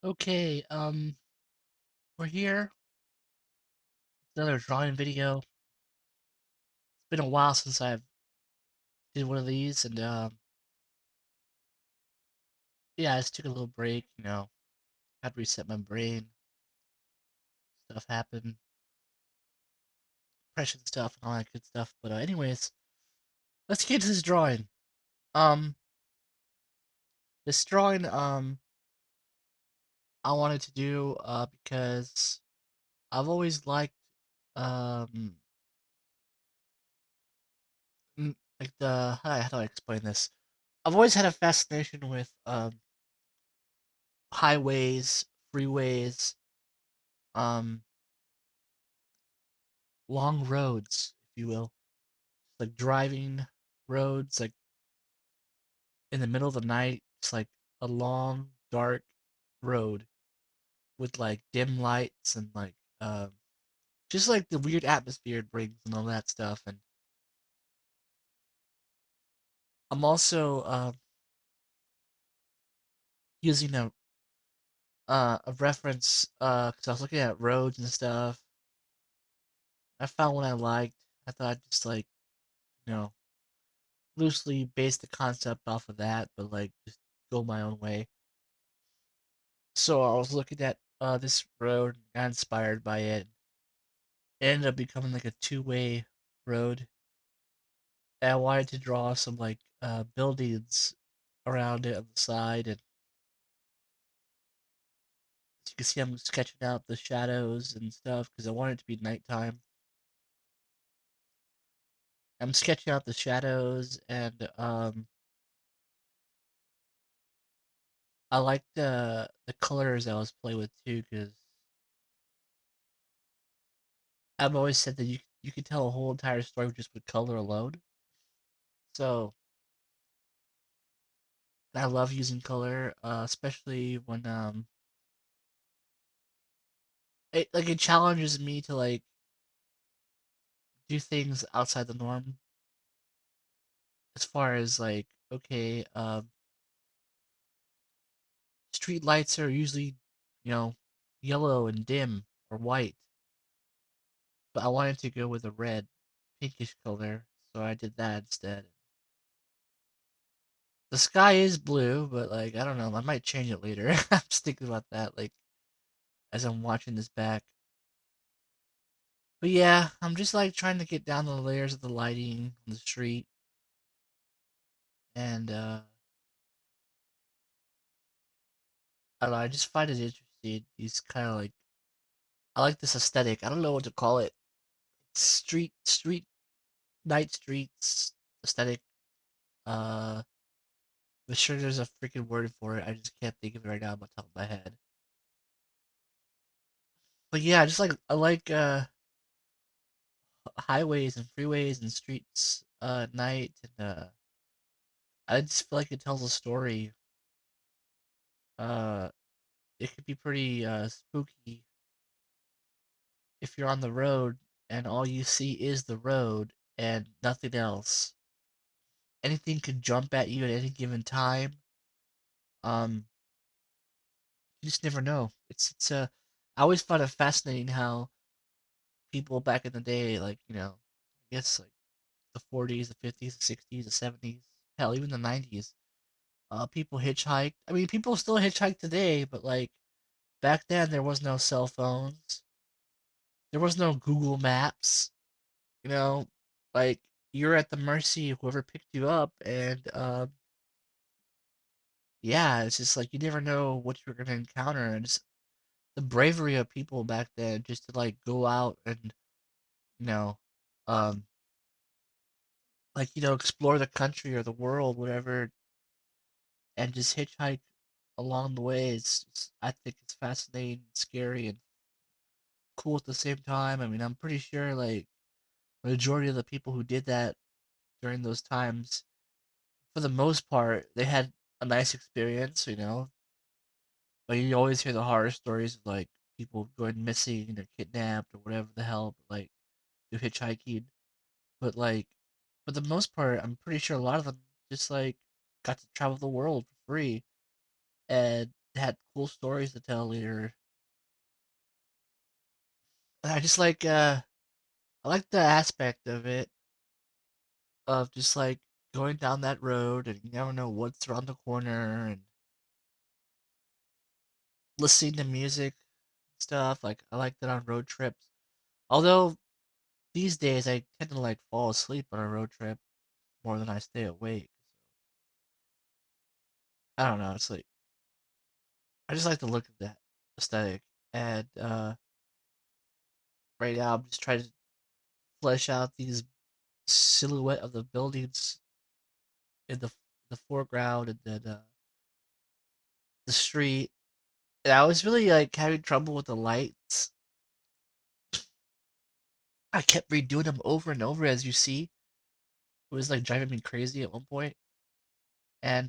Okay, we're here. Another drawing video. It's been a while since I've did one of these, and yeah, I just took a little break. Had to reset my brain. Stuff happened, depression stuff, and all that good stuff. But anyways, let's get to this drawing. Um, this drawing, I wanted to do because I've always liked um, like how do I explain this? I've always had a fascination with highways, freeways, um long roads, if you will, like driving roads, like in the middle of the night, it's like a long, dark road with like dim lights and like just like the weird atmosphere it brings and all that stuff. And I'm also using a reference because I was looking at roads and stuff. I found one I liked. I thought I'd just like you know loosely base the concept off of that, but like just go my own way. So I was looking at this road, got inspired by it. It ended up becoming like a two-way road. And I wanted to draw some like buildings around it on the side, and as you can see, I'm sketching out the shadows and stuff because I want it to be nighttime. I'm sketching out the shadows, and I like the colors I was playing with too because I've always said that you can tell a whole entire story just with color alone. So I love using color, especially when it challenges me to like do things outside the norm. As far as like, okay, street lights are usually, you know, yellow and dim or white, but I wanted to go with a red, pinkish color, so I did that instead. The sky is blue, but like I don't know, I might change it later. I'm just thinking about that, like as I'm watching this back. But yeah, I'm just like trying to get down the layers of the lighting on the street, and I don't know, I just find it interesting. These kind of like I like this aesthetic. I don't know what to call it. Street night streets aesthetic. Uh, but sure, there's a freaking word for it. I just can't think of it right now on the top of my head. But yeah, just like I like highways and freeways and streets at night, and I just feel like it tells a story. Uh, it could be pretty spooky if you're on the road and all you see is the road and nothing else. Anything could jump at you at any given time. Um, you just never know. I always find it fascinating how people back in the day, like I guess like the 40s, the 50s, the 60s, the 70s, hell, even the 90s, people hitchhiked. I mean, people still hitchhike today, but like back then there was no cell phones, there was no Google Maps. You know, like you're at the mercy of whoever picked you up, and yeah, it's just like you never know what you're gonna encounter, and just the bravery of people back then just to like go out and you know, um, like explore the country or the world, whatever, and just hitchhike along the way. I think it's fascinating, scary, and cool at the same time. I mean, I'm pretty sure like the majority of the people who did that during those times, for the most part, they had a nice experience. But you always hear the horror stories of like people going missing or kidnapped or whatever the hell, like through hitchhiking. But like, for the most part, I'm pretty sure a lot of them just like got to travel the world for free, and had cool stories to tell later. And I like the aspect of it of just like going down that road and you never know what's around the corner and listening to music and stuff. Like I like that on road trips. Although these days I tend to like fall asleep on a road trip more than I stay awake. I don't know. It's like I just like to look at that aesthetic. And right now I'm just trying to flesh out these silhouette of the buildings in the foreground and then the street. And I was really like having trouble with the lights. I kept redoing them over and over, as you see. It was like driving me crazy at one point. And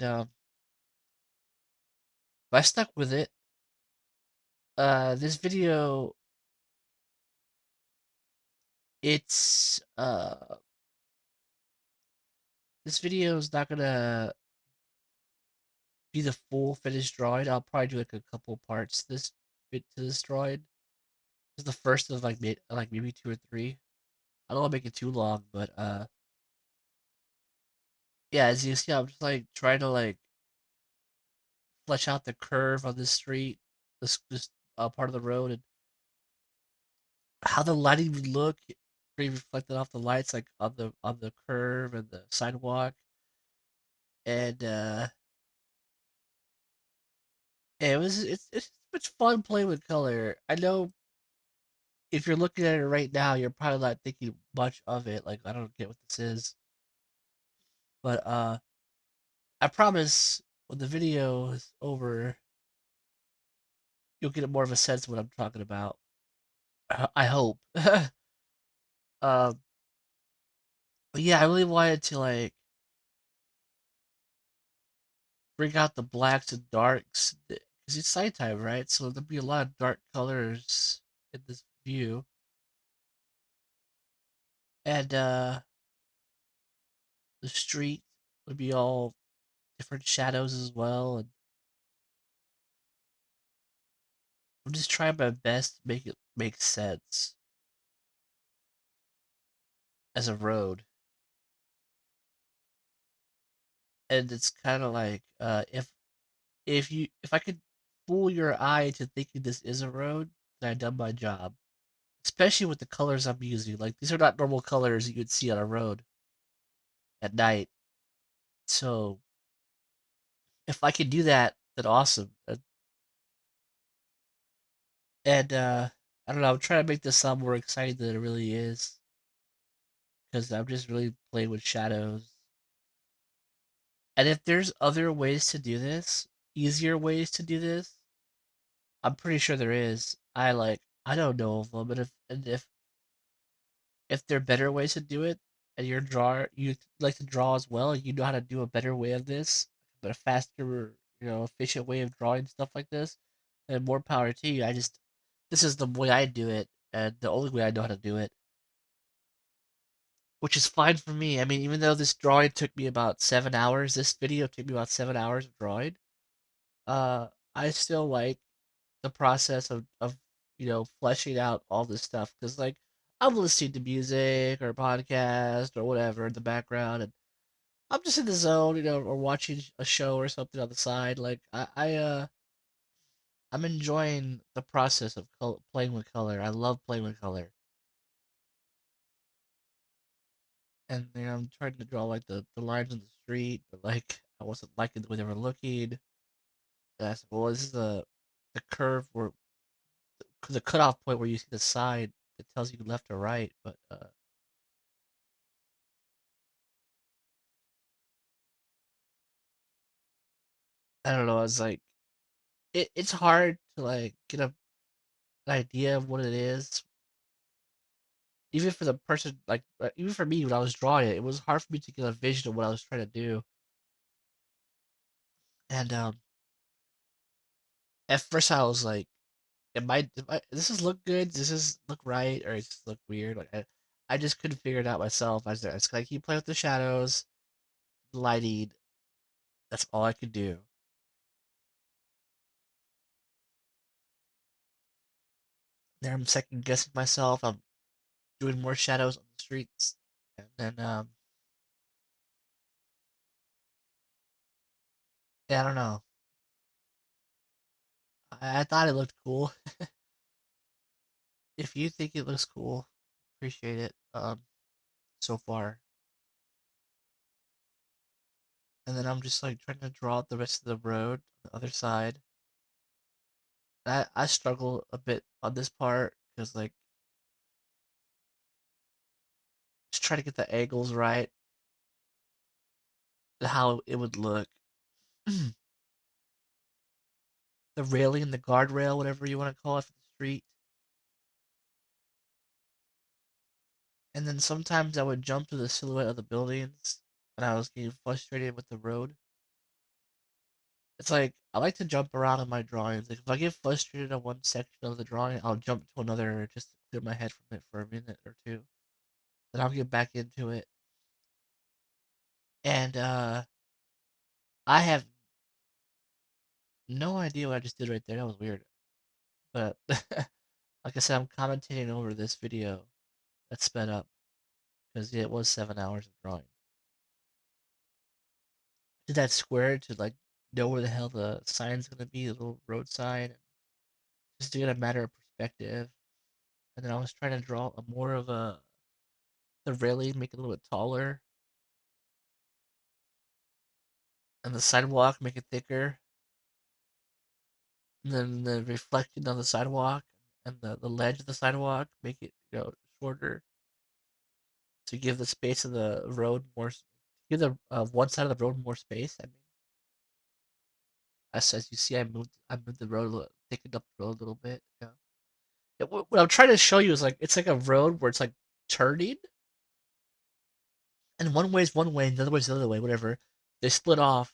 but I stuck with it. This video, it's this video is not gonna be the full finished drawing. I'll probably do like a couple parts to this drawing. This is the first of like maybe two or three. I don't want to make it too long, but yeah, as you see, I'm just like trying to like flesh out the curve on this street, this part of the road, and how the lighting would look, being reflected off the lights, like on the curve and the sidewalk, and yeah, it's much fun playing with color. I know if you're looking at it right now, you're probably not thinking much of it. Like I don't get what this is, but I promise when the video is over, you'll get more of a sense of what I'm talking about. I hope. um, but yeah, I really wanted to like bring out the blacks and darks because it's nighttime, right? So there'll be a lot of dark colors in this view, and the street would be all different shadows as well. And I'm just trying my best to make it make sense as a road. And it's kind of like if I could fool your eye to thinking this is a road, then I done my job. Especially with the colors I'm using. Like these are not normal colors you would see on a road at night. So if I could do that, then awesome. And I don't know. I'm trying to make this sound more exciting than it really is because I'm just really playing with shadows. And if there's other ways to do this, easier ways to do this, I'm pretty sure there is. I don't know of them, and if there are better ways to do it, and you like to draw as well, and you know how to do a better way of this, but a faster, efficient way of drawing stuff like this, then more power to you. This is the way I do it, and the only way I know how to do it, which is fine for me. I mean, even though this drawing took me about 7 hours, this video took me about 7 hours of drawing. Uh, I still like the process of fleshing out all this stuff because like I'm listening to music or podcast or whatever in the background and I'm just in the zone, or watching a show or something on the side. Like I'm enjoying the process of playing with color. I love playing with color, and I'm trying to draw like the lines on the street, but like I wasn't liking the way they were looking. And I said, well, this is the curve where the cutoff point where you see the side that tells you left or right, but I don't know. I was like, it's hard to like get an idea of what it is, even for the person. Like even for me when I was drawing it, it was hard for me to get a vision of what I was trying to do. And at first I was like, This is look good? Does this look right, or does this look weird? Like I just couldn't figure it out myself. I was like, keep playing with the shadows, the lighting. That's all I could do. Then I'm second guessing myself. I'm doing more shadows on the streets, and then yeah, I don't know. I thought it looked cool. If you think it looks cool, appreciate it. So far, and then I'm just like trying to draw out the rest of the road on the other side. I struggle a bit on this part because like just trying to get the angles right, how it would look. The railing, the guardrail, whatever you want to call it for the street. And then sometimes I would jump to the silhouette of the buildings when I was getting frustrated with the road. It's like I like to jump around in my drawings. Like if I get frustrated on one section of the drawing, I'll jump to another just to clear my head from it for a minute or two. Then I'll get back into it. And I have no idea what I just did right there. That was weird. But like I said, I'm commentating over this video that's sped up because it was 7 hours of drawing. Did that square to like know where the hell the sign's gonna be, the little road sign, just to get a matter of perspective. And then I was trying to draw a more of a the railing, make it a little bit taller, and the sidewalk make it thicker, and then the reflection on the sidewalk and the ledge of the sidewalk make it shorter to give the space of the road more, give the one side of the road more space. I mean, as you see, I moved the road a little, thickened up the road a little bit. Yeah. What I'm trying to show you is like it's like a road where it's like turning, and one way is one way, and the other way is the other way. Whatever. They split off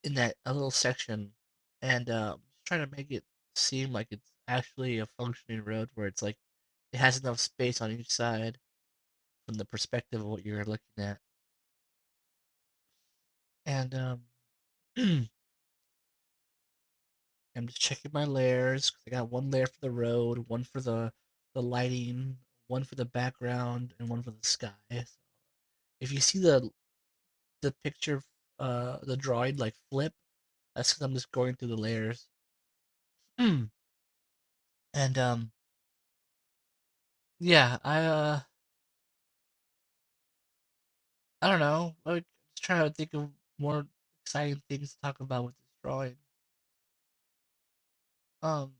in that a little section, and trying to make it seem like it's actually a functioning road where it's like it has enough space on each side from the perspective of what you're looking at. And I'm just checking my layers 'cause I got one layer for the road, one for the lighting, one for the background, and one for the sky. So if you see the picture, the drawing like flip, that's because I'm just going through the layers. And yeah, I don't know. I'm just trying to think of more exciting things to talk about with this drawing. Um,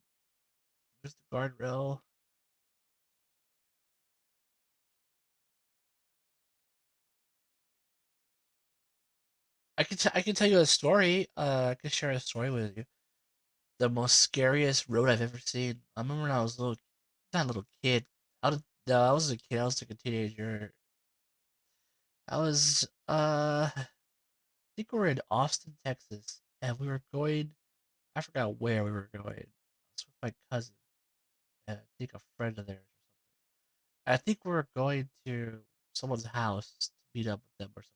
there's the guardrail. I can tell you a story. I can share a story with you. The most scariest road I've ever seen. I remember when I was a little, not a little kid. No, I was a kid. I was like a teenager. I was I think we were in Austin, Texas, and we were going. I forgot where we were going. I was with my cousin and I think a friend of theirs or something. I think we were going to someone's house to meet up with them or something.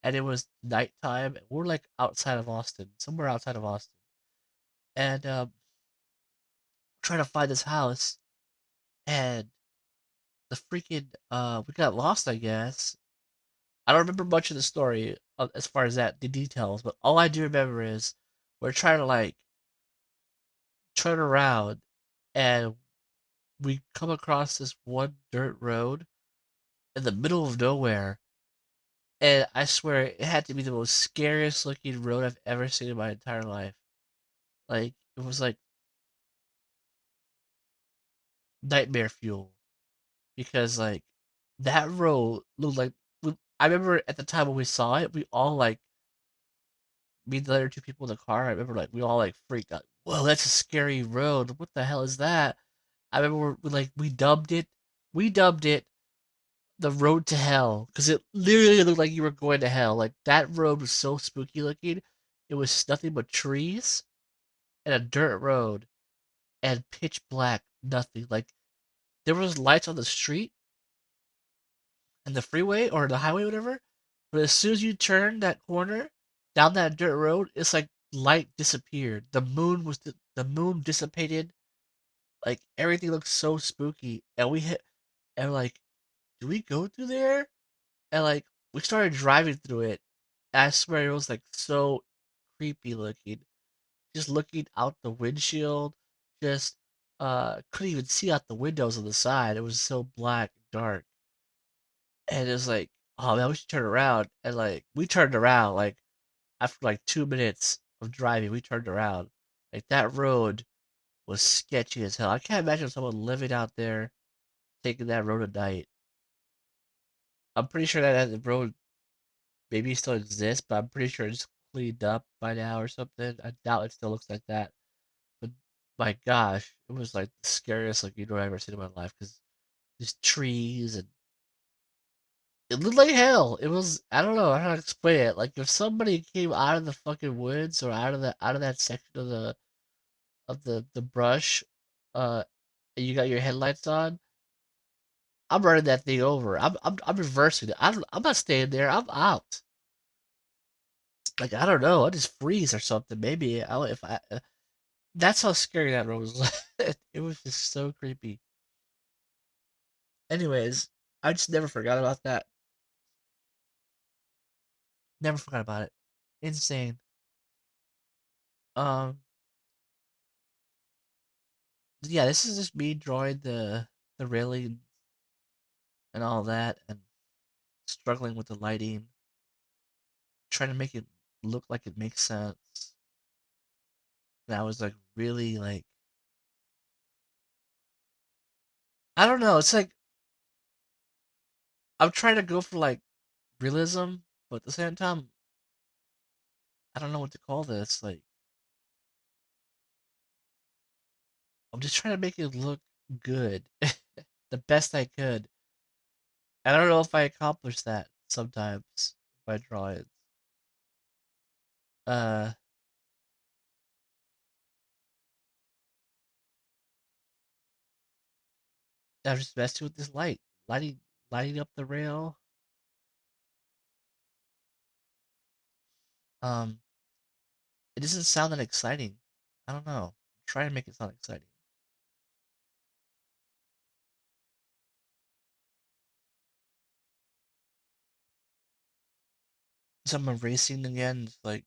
And it was nighttime. And we're like outside of Austin, somewhere outside of Austin, and trying to find this house. And the freaking we got lost, I guess. I don't remember much of the story as far as that the details, but all I do remember is we're trying to like turn around, and we come across this one dirt road in the middle of nowhere, and I swear it had to be the most scariest looking road I've ever seen in my entire life. Like it was like nightmare fuel because like that road looked like I remember at the time when we saw it, we all like me and the other two people in the car. I remember like we all like freaked out. Whoa, that's a scary road. What the hell is that? I remember like we dubbed it the road to hell because it literally looked like you were going to hell. Like that road was so spooky looking. It was nothing but trees and a dirt road and pitch black, nothing. Like there was lights on the street and the freeway or the highway, whatever. But as soon as you turn that corner down that dirt road, it's like light disappeared. The moon dissipated. Like everything looked so spooky, and we hit and like, do we go through there? And like we started driving through it. And I swear it was like so creepy looking. Just looking out the windshield, just couldn't even see out the windows on the side. It was so black and dark. And it was like, oh man, we should turn around. And like we turned around like after like 2 minutes of driving, we turned around. Like that road was sketchy as hell. I can't imagine someone living out there taking that road at night. I'm pretty sure that road maybe still exists, but I'm pretty sure it's cleaned up by now or something. I doubt it still looks like that. But my gosh, it was like the scariest looking road I've ever seen in my life because there's trees and it looked like hell. It was I don't know how to explain it. Like if somebody came out of the fucking woods or out of that section of the brush, and you got your headlights on, I'm running that thing over. I'm reversing it. I'm not staying there. I'm out. Like I don't know. I just freeze or something. Maybe I if I. That's how scary that road was. It was just so creepy. Anyways, I just never forgot about that. Never forgot about it. Insane. Um. Yeah, this is just me drawing the railing and all that, and struggling with the lighting, trying to make it look like it makes sense. And I was like really like I don't know. It's like I'm trying to go for like realism, but at the same time, I don't know what to call this. Like I'm just trying to make it look good, the best I could. I don't know if I accomplish that sometimes by drawings. Uh, I'm just messing with this lighting up the rail. Um, it doesn't sound that exciting. I don't know. Try to make it sound exciting. So I'm erasing again. It's like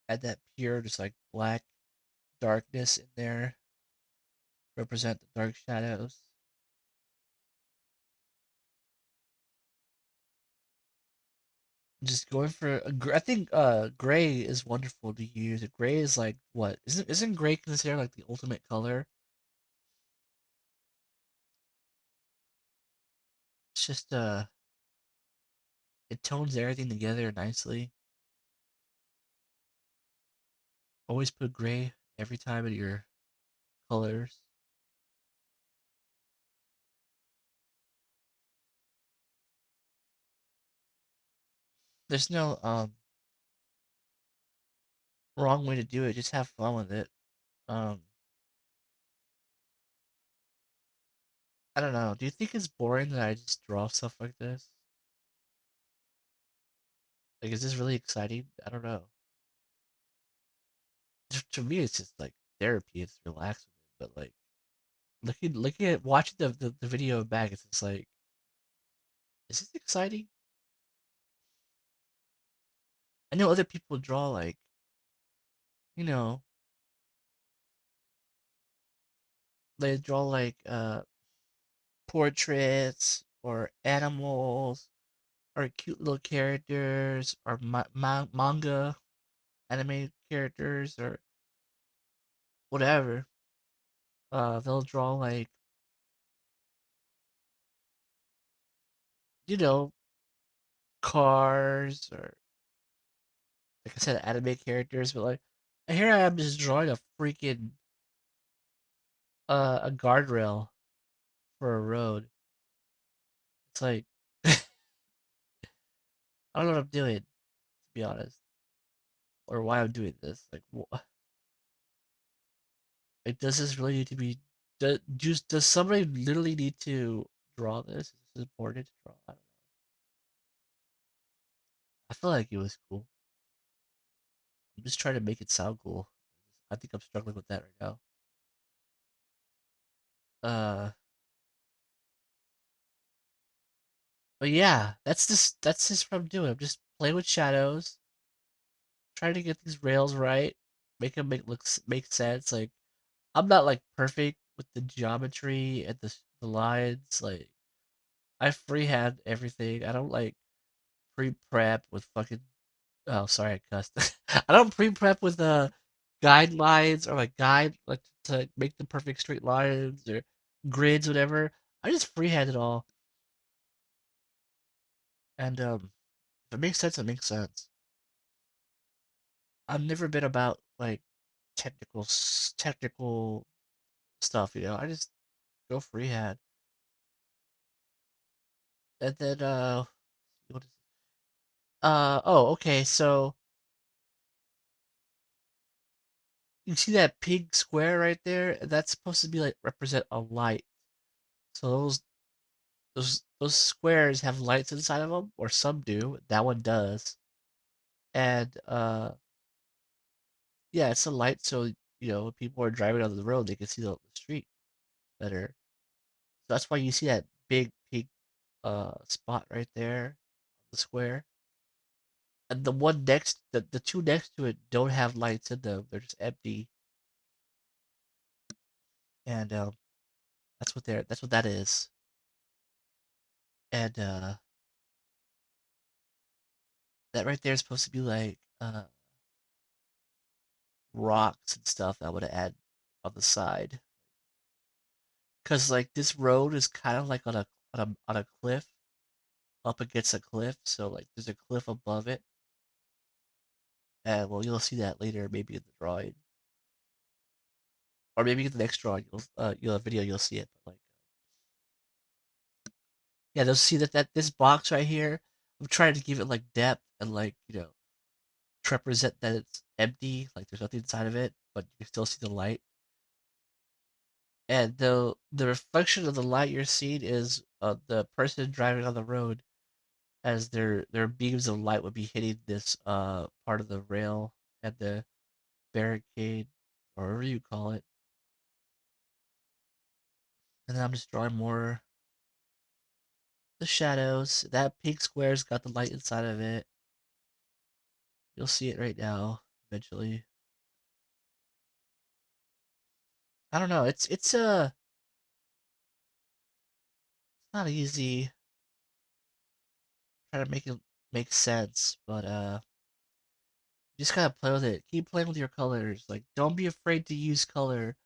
add that pure, just like black darkness in there, represent the dark shadows. Just going for I think gray is wonderful to use. Gray is like what? Isn't gray considered like the ultimate color? It's just it tones everything together nicely. Always put gray every time in your colors. There's no wrong way to do it. Just have fun with it. Um I don't know. Do you think it's boring that I just draw stuff like this? Like is this really exciting? I don't know. To me it's just like therapy. It's relaxing. But like looking at watching the video back, it's just like, is this exciting? I know other people draw like, you know, they draw like portraits or animals or cute little characters or manga anime characters or whatever. They'll draw like, you know, cars or like I said, anime characters. But like, here I am just drawing a freaking a guardrail for a road. It's like I don't know what I'm doing, to be honest, or why I'm doing this. Like, does this really need to be? Does somebody literally need to draw this? Is this important to draw? I don't know. I feel like it was cool. I'm just trying to make it sound cool. I think I'm struggling with that right now. Uh, but yeah, that's just what I'm doing. I'm just playing with shadows, trying to get these rails right, make them make sense. Like I'm not like perfect with the geometry and the lines. Like I freehand everything. I don't like pre-prep with fucking. Oh, sorry, I cussed. I don't pre-prep with guidelines or like guide like to make the perfect straight lines or grids, whatever. I just freehand it all, and if it makes sense, it makes sense. I've never been about like technical stuff, you know. I just go freehand, and then what is oh, okay. So you see that pink square right there? That's supposed to be like represent a light. So those squares have lights inside of them, or some do. That one does, and yeah, it's a light so when people are driving on the road, they can see the street better. So that's why you see that big pink spot right there, the square. And the two next to it don't have lights in them. They're just empty. And that's what that is. And that right there is supposed to be like rocks and stuff I would add on the side. Cause like this road is kind of like on a cliff, up against a cliff. So like there's a cliff above it, and well you'll see that later, maybe in the drawing, or maybe in the next drawing you'll video you'll see it. But like yeah, they'll see that this box right here. I'm trying to give it like depth and like to represent that it's empty, like there's nothing inside of it, but you can still see the light. And the reflection of the light you're seeing is the person driving on the road, as their beams of light would be hitting this part of the rail and the barricade, or whatever you call it. And then I'm just drawing more the shadows. That pink square's got the light inside of it. You'll see it right now, eventually. I don't know. It's not easy trying to make it make sense, but you just gotta play with it. Keep playing with your colors. Like, don't be afraid to use color.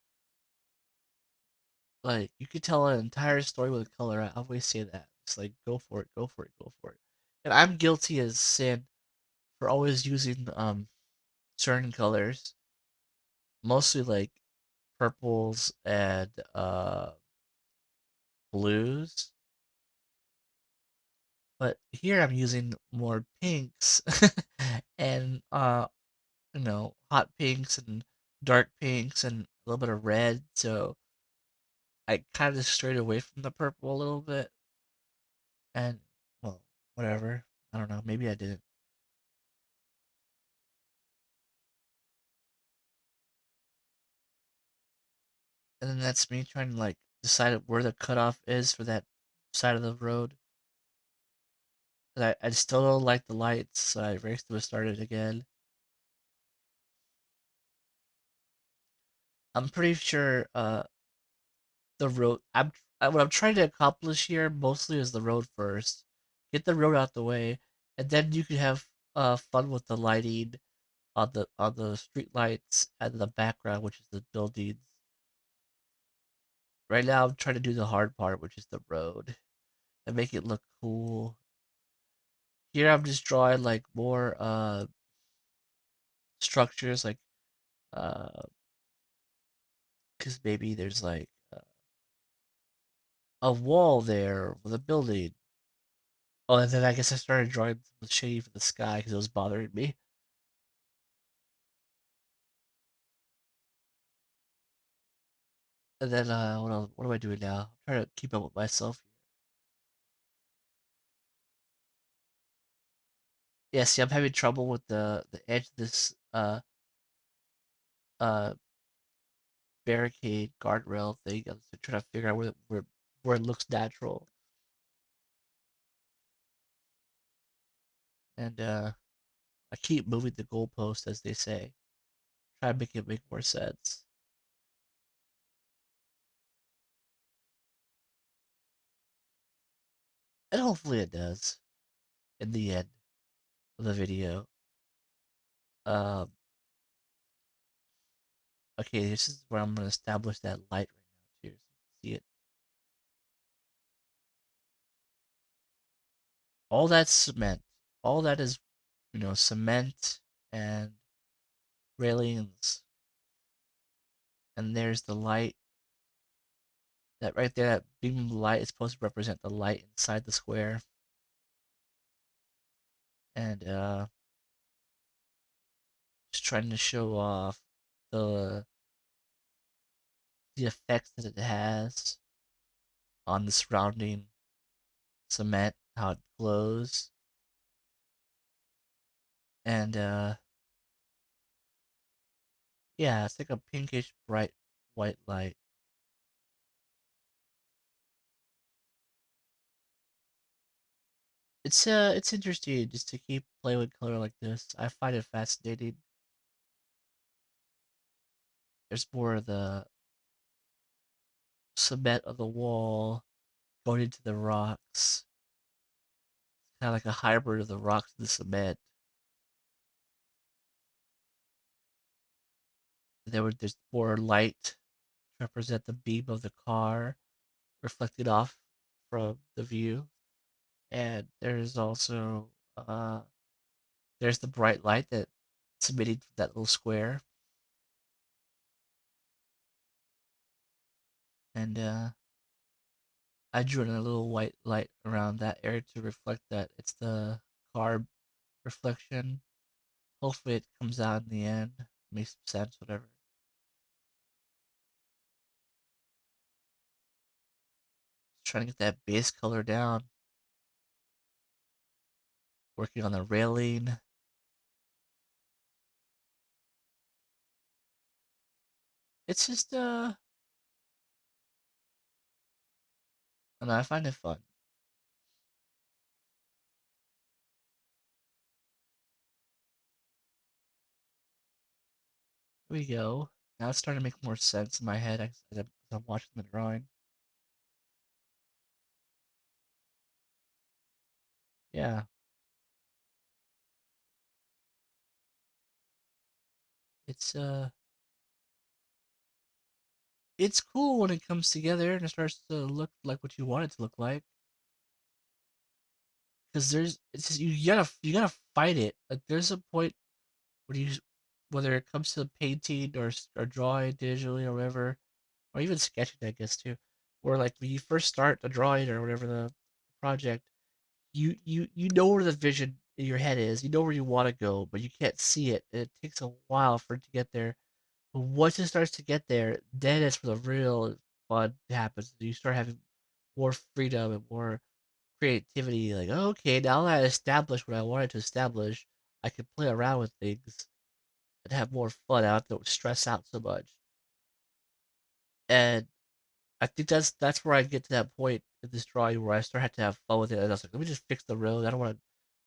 Like, you could tell an entire story with color. I always say that. Just like, go for it, go for it, go for it. And I'm guilty as sin for always using certain colors, mostly like purples and blues. But here I'm using more pinks and hot pinks and dark pinks and a little bit of red. So I kind of strayed away from the purple a little bit, and well, whatever. I don't know. Maybe I didn't. And then that's me trying to like decide where the cutoff is for that side of the road. And I still don't like the lights, so I raced to start it again. I'm pretty sure the road. What I'm trying to accomplish here mostly is the road first. Get the road out the way, and then you can have fun with the lighting on the street lights and the background, which is the buildings. Right now, I'm trying to do the hard part, which is the road, and make it look cool. Here, I'm just drawing like more structures, like uh, because maybe there's like a wall there with a building. Oh, and then I guess I started drawing the shady for the sky because it was bothering me. And then what am I doing now? I'm trying to keep up with myself here. Yeah, see, I'm having trouble with the edge of this uh barricade guardrail thing. I'm trying to figure out where it looks natural, and I keep moving the goalpost, as they say, try to make it make more sense, and hopefully it does in the end of the video. Um, okay, this is where I'm gonna establish that light right now too, so you can see it. All that's cement. All that is, cement and railings, and there's the light. That right there, that beam of light is supposed to represent the light inside the square, and just trying to show off the the effects that it has on the surrounding cement, how it glows, and yeah, it's like a pinkish bright white light. It's interesting just to keep playing with color like this. I find it fascinating. There's more of the cement of the wall going into the rocks. Kind of like a hybrid of the rocks and the cement. There's more light to represent the beam of the car reflected off from the view, and there's also there's the bright light that's emitting from that little square, and I drew in a little white light around that area to reflect that it's the car reflection. Hopefully, it comes out in the end, makes sense, whatever. Just trying to get that base color down, working on the railing. It's just and I find it fun. Here we go. Now it's starting to make more sense in my head as I'm watching the drawing. Yeah, it's it's cool when it comes together and it starts to look like what you want it to look like. Because it's just, you gotta fight it. Like there's a point where whether it comes to painting or drawing digitally or whatever, or even sketching, I guess too, where like when you first start the drawing or whatever the project, you know where the vision in your head is, you know where you want to go, but you can't see it, and it takes a while for it to get there. But once it starts to get there, then it's where the real fun happens. You start having more freedom and more creativity. Like, okay, now that I established what I wanted to establish, I can play around with things and have more fun. I don't have to stress out so much. And I think that's where I get to that point in this drawing where I start having to have fun with it. And I was like, let me just fix the road. I don't want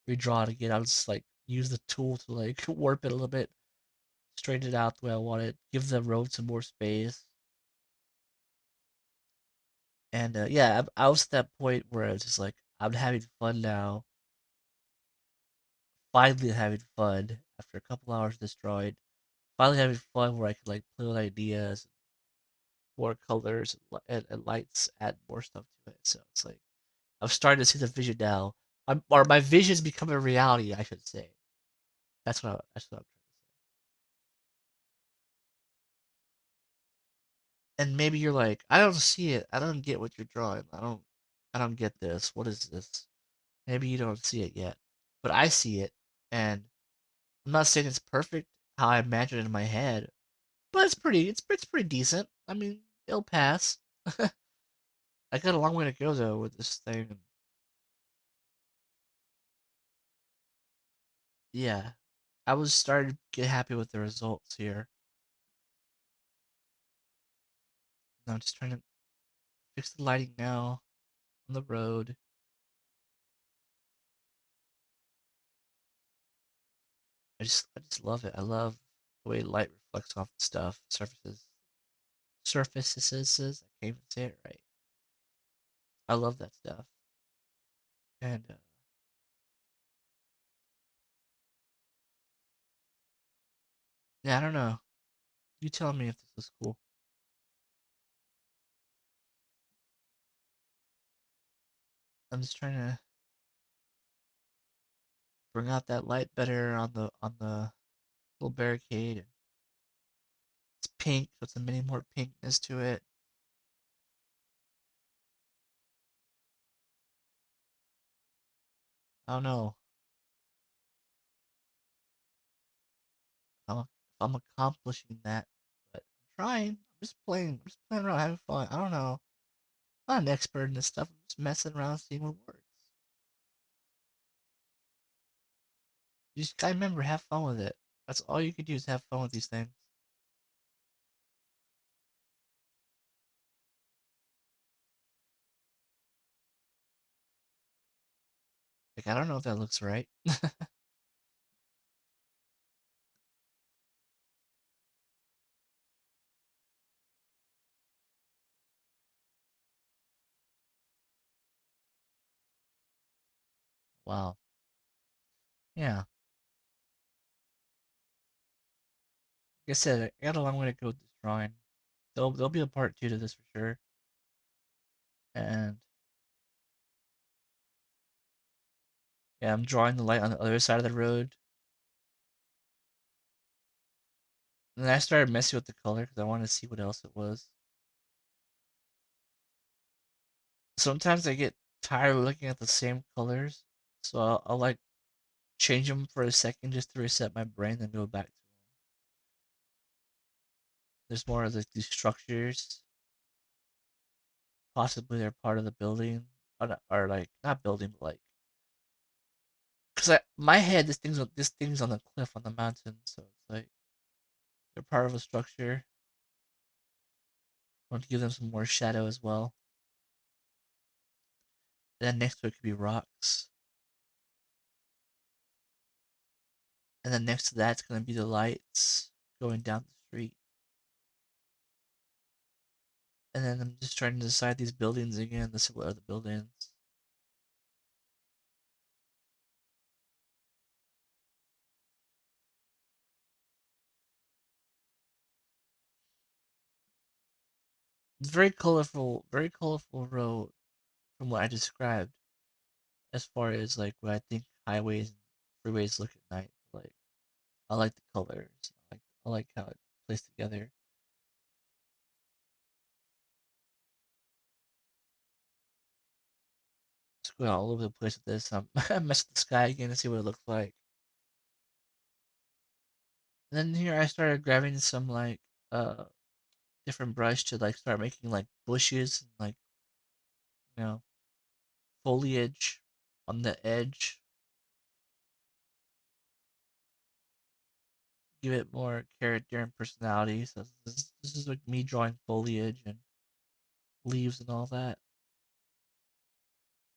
to redraw it again. I'll just like use the tool to like warp it a little bit, straighten it out the way I want it, give the road some more space. And yeah, I was at that point where I was just like, I'm having fun now. Finally having fun after a couple hours destroyed. Finally having fun where I could like play with ideas, more colors and lights, add more stuff to it. So it's like I'm starting to see the vision now. Or my vision is becoming a reality, I should say. That's what I'm trying to say. And maybe you're like, I don't see it. I don't get what you're drawing. I don't get this. What is this? Maybe you don't see it yet, but I see it, and I'm not saying it's perfect how I imagine it in my head, but it's pretty decent. I mean, it'll pass. I got a long way to go though with this thing. Yeah. I was starting to get happy with the results here. I'm just trying to fix the lighting now on the road. I just love it. I love the way light reflects off stuff, surfaces. I can't even say it right. I love that stuff. And yeah, I don't know. You tell me if this is cool. I'm just trying to bring out that light better on the little barricade. And it's pink, so it's a mini more pinkness to it. I don't know if I'm accomplishing that, but I'm trying. I'm just playing. I'm just playing around, having fun. I don't know. I'm not an expert in this stuff. I'm just messing around, seeing what works. You just gotta remember, have fun with it. That's all you can do is have fun with these things. Like I don't know if that looks right. Wow. Yeah. Like I said, I got a long way to go with this drawing. There'll be a part two to this for sure. And yeah, I'm drawing the light on the other side of the road. And then I started messing with the color because I wanted to see what else it was. Sometimes I get tired of looking at the same colors, so I'll like change them for a second just to reset my brain, then go back to them. There's more of these structures. Possibly they're part of the building, or like not building, but like because my head this thing's on the cliff on the mountain, so it's like they're part of a structure. I want to give them some more shadow as well. And then next to it could be rocks, and then next to that's gonna be the lights going down the street. And then I'm just trying to decide these buildings again. The silhouette of the buildings. It's very colorful road from what I described. As far as like what I think highways and freeways look at night. Like I like the colors. I like how it plays together. Let's go all over the place with this. I messed with the sky again to see what it looks like. And then here I started grabbing some like different brush to like start making like bushes and like you know foliage on the edge. Give it more character and personality. So this is like me drawing foliage and leaves and all that.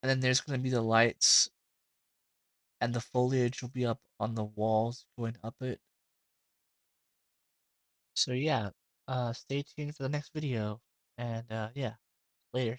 And then there's gonna be the lights and the foliage will be up on the walls going up it. So yeah, stay tuned for the next video. And yeah, later.